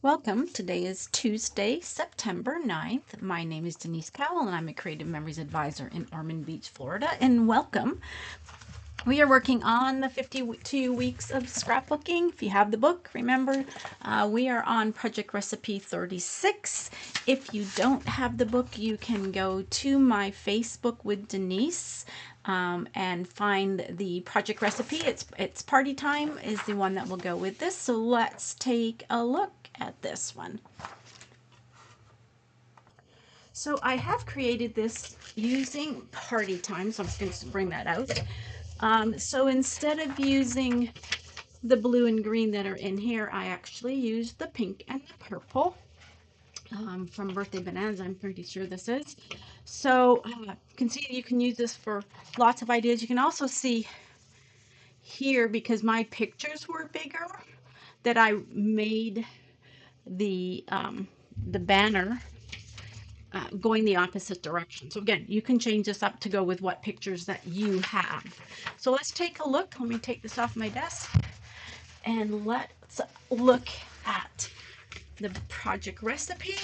Welcome. Today is Tuesday, September 9th. My name is Denise Cowell and I'm a Creative Memories Advisor in Ormond Beach, Florida. And welcome. We are working on the 52 weeks of scrapbooking. If you have the book, remember, we are on project recipe 36. If you don't have the book, you can go to my Facebook with Denise and find the project recipe. It's Party Time is the one that will go with this. So let's take a look at this one. So I have created this using Party Time, so I'm just going to bring that out. So instead of using the blue and green that are in here, I actually used the pink and the purple from Birthday Bonanza. I'm pretty sure this is. So you can see you can use this for lots of ideas. You can also see here, because my pictures were bigger, that I made the banner going the opposite direction. So again, you can change this up to go with what pictures that you have. So let's take a look. Let me take this off my desk and let's look at the project recipe.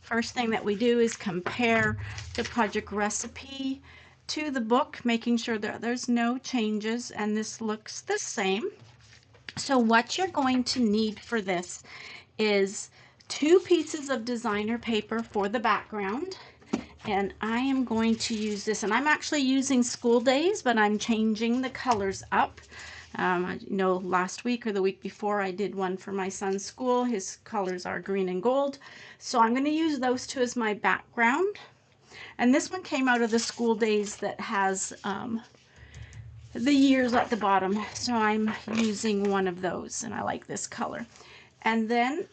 First thing that we do is compare the project recipe to the book, making sure that there's no changes and this looks the same. So what you're going to need for this is 2 pieces of designer paper for the background, and I am going to use this, and I'm actually using School Days, but I'm changing the colors up. I know last week or the week before I did one for my son's school. His colors are green and gold, so I'm going to use those 2 as my background. And this one came out of the School Days that has the years at the bottom, so I'm using one of those, and I like this color. And then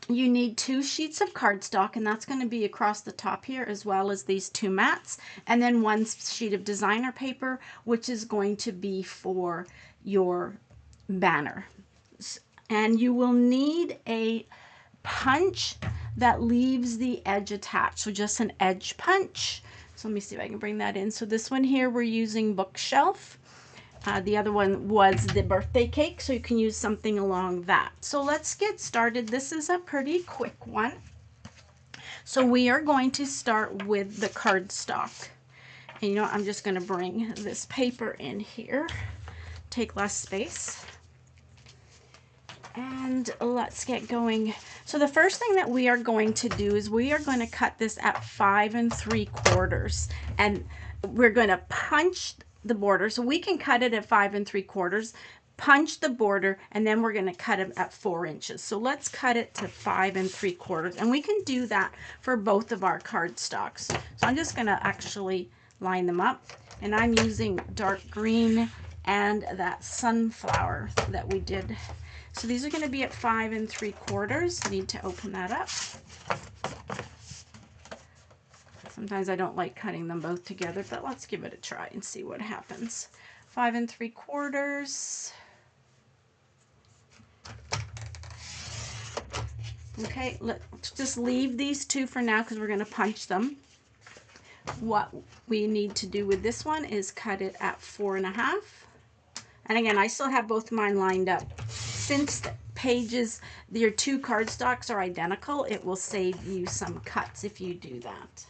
you need 2 sheets of cardstock, and that's going to be across the top here, as well as these 2 mats, and then 1 sheet of designer paper, which is going to be for your banner. And you will need a punch that leaves the edge attached, so just an edge punch. So let me see if I can bring that in. So this one here, we're using Bookshelf. The other one was the birthday cake, so you can use something along that. So let's get started. This is a pretty quick one. So we are going to start with the cardstock. And you know what, I'm just going to bring this paper in here, take less space. And let's get going. So the first thing that we are going to do is we are going to cut this at 5 3/4, and we're going to punch the border. So we can cut it at 5 3/4, punch the border, and then we're going to cut it at 4 inches. So let's cut it to 5 3/4, and we can do that for both of our cardstocks. So I'm just going to actually line them up, and I'm using dark green and that sunflower that we did. So these are going to be at 5 3/4. I need to open that up. Sometimes I don't like cutting them both together, but let's give it a try and see what happens. 5 3/4. Okay, let's just leave these 2 for now because we're going to punch them. What we need to do with this one is cut it at 4 1/2. And again, I still have both mine lined up. Since the pages, your 2 cardstocks are identical, it will save you some cuts if you do that.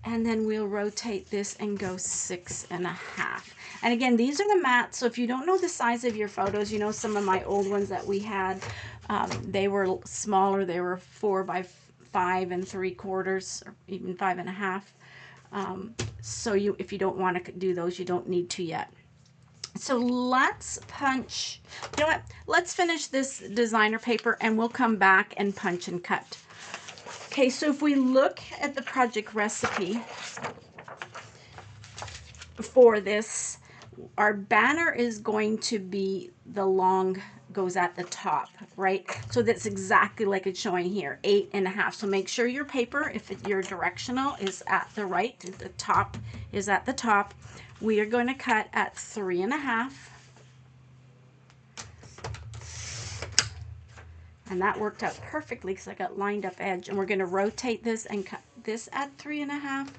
And then we'll rotate this and go 6 1/2. And again, these are the mats, so if you don't know the size of your photos, you know some of my old ones that we had, they were smaller. They were 4 by 5 3/4, or even 5 1/2. So if you don't want to do those, you don't need to yet. So let's punch. You know what? Let's finish this designer paper and we'll come back and punch and cut. Okay, so if we look at the project recipe for this, our banner is going to be the long goes at the top, right? So that's exactly like it's showing here, 8 1/2. So make sure your paper, if your directional is at the right, the top is at the top. We are going to cut at 3 1/2. And that worked out perfectly because I got lined up edge. And we're going to rotate this and cut this at 3 1/2.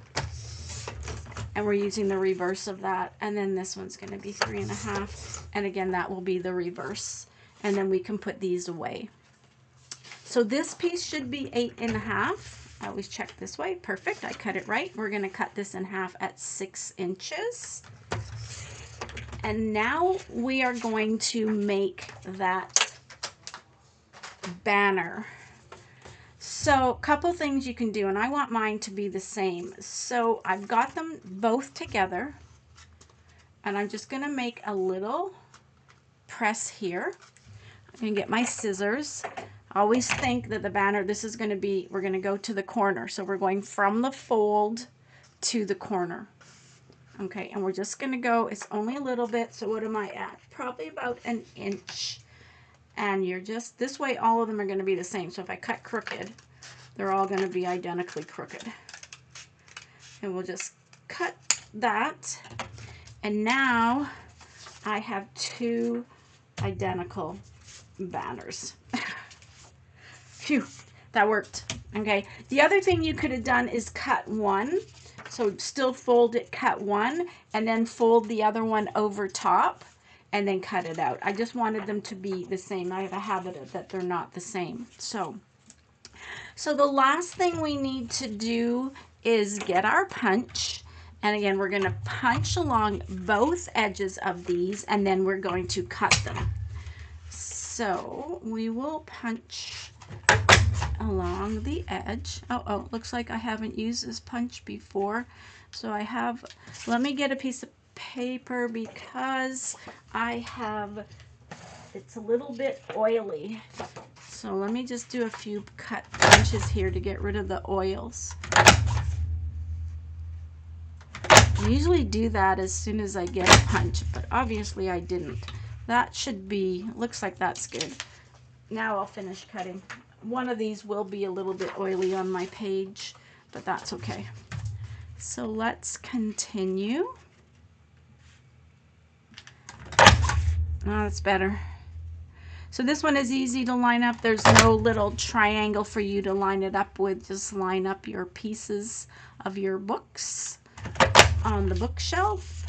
And we're using the reverse of that. And then this one's going to be 3 1/2. And again, that will be the reverse. and then we can put these away. So this piece should be 8.5. I always check this way. Perfect. I cut it right. We're going to cut this in half at 6 inches. And now we are going to make that banner. So a couple things you can do, and I want mine to be the same. So I've got them both together, and I'm just going to make a little press here. I'm going to get my scissors. I always think that the banner, this is going to be, we're going to go to the corner. So we're going from the fold to the corner. Okay, and we're just going to go, it's only a little bit, so what am I at? Probably about an inch. And you're just, this way all of them are going to be the same. So if I cut crooked, they're all going to be identically crooked. And we'll just cut that. And now I have 2 identical banners. Phew, that worked. Okay, the other thing you could have done is cut one. So still fold it, cut one, and then fold the other one over top, and then cut it out. I just wanted them to be the same. I have a habit of that they're not the same. So the last thing we need to do is get our punch. And again, we're going to punch along both edges of these, and then we're going to cut them. So we will punch along the edge. Oh, looks like I haven't used this punch before. So I have, let me get a piece of paper because I have, it's a little bit oily. So let me just do a few cut punches here to get rid of the oils. I usually do that as soon as I get a punch, but obviously I didn't. That should be, looks like that's good. Now I'll finish cutting. One of these will be a little bit oily on my page, but that's okay. So let's continue. Oh, that's better. So this one is easy to line up. There's no little triangle for you to line it up with. Just line up your pieces of your books on the bookshelf.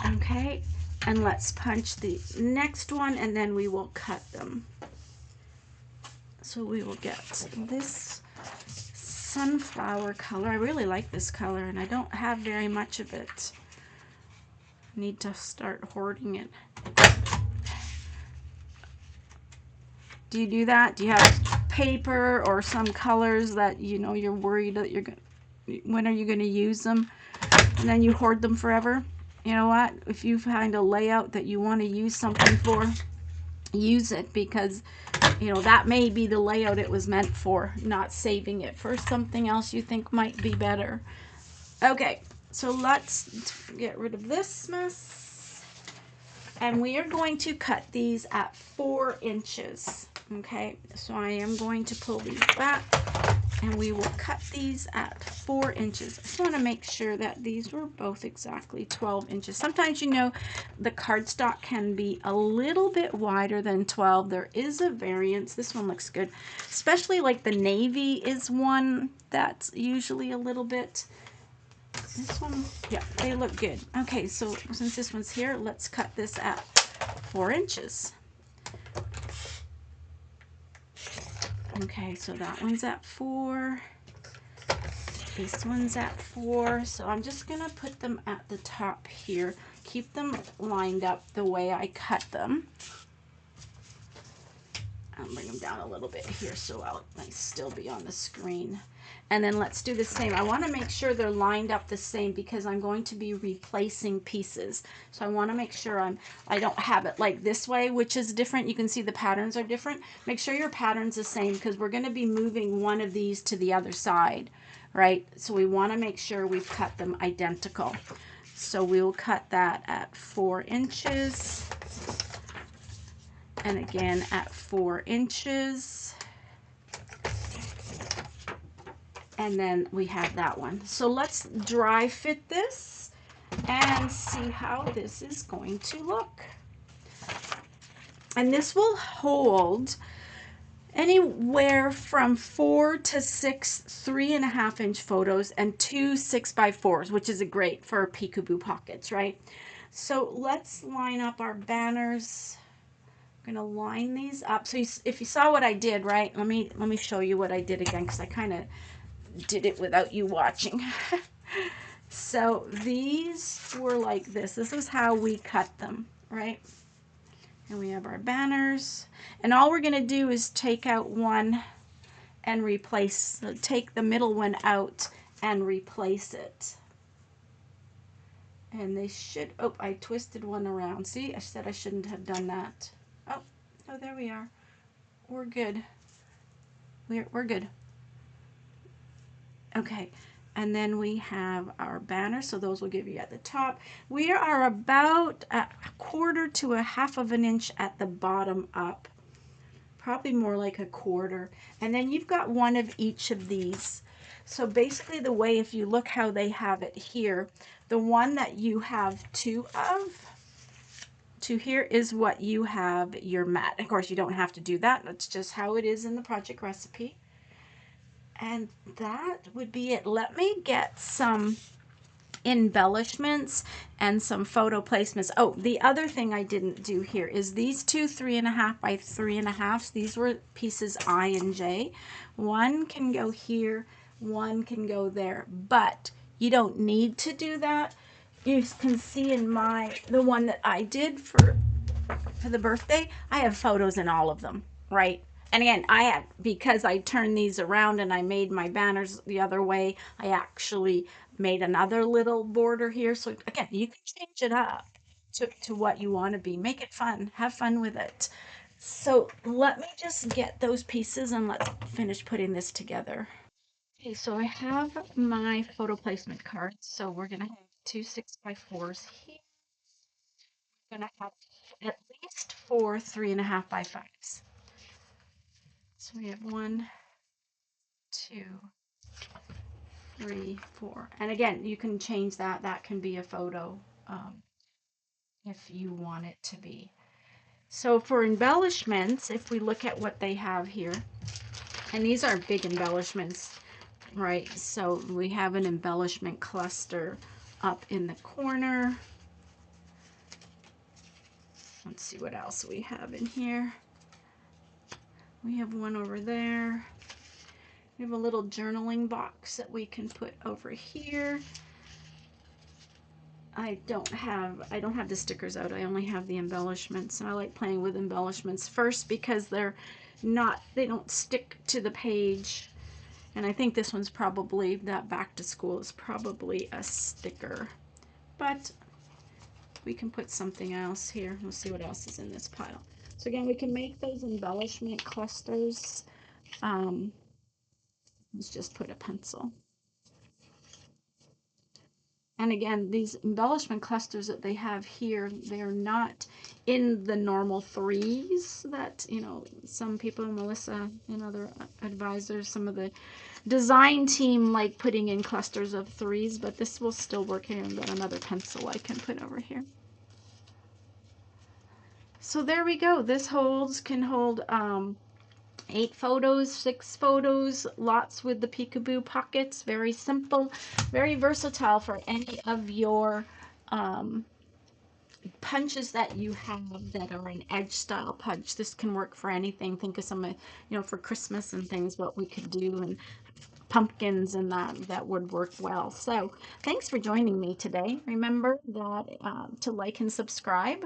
Okay. And let's punch the next one, and then we will cut them. So we will get this sunflower color. I really like this color, and I don't have very much of it. I need to start hoarding it. Do you do that? Do you have paper or some colors that you know you're worried that you're going, when are you going to use them, and then you hoard them forever? You know what? If you find a layout that you want to use something for, use it, because you know that may be the layout it was meant for, not saving it for something else you think might be better. Okay, so let's get rid of this mess, and we are going to cut these at 4 inches. Okay, so I am going to pull these back, and we will cut these at 4 inches. I just want to make sure that these were both exactly 12 inches. Sometimes, you know, the cardstock can be a little bit wider than 12. There is a variance. This one looks good, especially like the navy is one that's usually a little bit. This one, yeah, they look good. Okay, so since this one's here, let's cut this at 4 inches. Okay, so that one's at 4. This one's at 4. So I'm just going to put them at the top here. Keep them lined up the way I cut them. I'll bring them down a little bit here so I'll still be on the screen. And then let's do the same. I want to make sure they're lined up the same because I'm going to be replacing pieces. So I want to make sure I don't have it like this way, which is different. You can see the patterns are different. Make sure your pattern's the same because we're going to be moving one of these to the other side, right? So we want to make sure we've cut them identical. So we will cut that at 4 inches. And again at 4 inches. And then we have that one. So let's dry fit this and see how this is going to look. And this will hold anywhere from 4 to 6 3.5-inch photos and 2 6x4s, which is a great for peekaboo pockets, right? So let's line up our banners. I'm gonna line these up. So if you saw what I did, right? Let me show you what I did again, because I kind of did it without you watching. So these were like this. This is how we cut them, right? And we have our banners. And all we're going to do is take out one and replace, so take the middle one out and replace it. And they should, oh, I twisted one around. See, I said I shouldn't have done that. Oh, oh, there we are. We're good. We're good. Okay, and then we have our banner, so those will give you at the top. We are about a 1/4 to a 1/2 of an inch at the bottom up, probably more like a 1/4. And then you've got one of each of these. So basically the way, if you look how they have it here, the one that you have 2 of, to here is what you have your mat. Of course, you don't have to do that. That's just how it is in the project recipe. And that would be it. Let me get some embellishments and some photo placements. Oh, the other thing I didn't do here is these two 3.5 by 3.5. These were pieces I and J. One can go here, one can go there, but you don't need to do that. You can see in the one that I did for the birthday, I have photos in all of them, right? And again, because I turned these around and I made my banners the other way, I actually made another little border here. So again, you can change it up to what you want to be. Make it fun. Have fun with it. So let me just get those pieces and let's finish putting this together. Okay, so I have my photo placement cards. So we're going to have 2 6x4s here. Going to have at least 4 3.5 by 5s. So we have 1, 2, 3, 4. And again, you can change that. That can be a photo if you want it to be. So for embellishments, if we look at what they have here, and these are big embellishments, right? So we have an embellishment cluster up in the corner. Let's see what else we have in here. We have one over there. We have a little journaling box that we can put over here. I don't have the stickers out. I only have the embellishments, and I like playing with embellishments first because they don't stick to the page. And I think this one's probably, that back to school is probably a sticker, but we can put something else here. We'll see what else is in this pile. So again, we can make those embellishment clusters. Let's just put a pencil. And again, these embellishment clusters that they have here, they're not in the normal 3s that, some people, Melissa and other advisors, some of the design team like putting in clusters of 3s, but this will still work here. I've got another pencil I can put over here. So there we go. This can hold 8 photos, 6 photos, lots with the peekaboo pockets. Very simple, very versatile for any of your punches that you have that are an edge style punch. This can work for anything. Think of some, for Christmas and things, what we could do, and pumpkins, and that would work well. So thanks for joining me today. Remember that to like and subscribe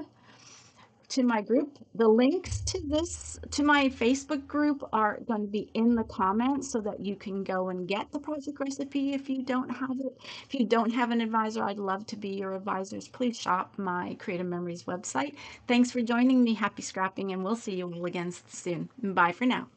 to my group. The links to my Facebook group are going to be in the comments so that you can go and get the project recipe if you don't have it. If you don't have an advisor, I'd love to be your advisors. Please shop my Creative Memories website. Thanks for joining me. Happy scrapping, and we'll see you all again soon. Bye for now.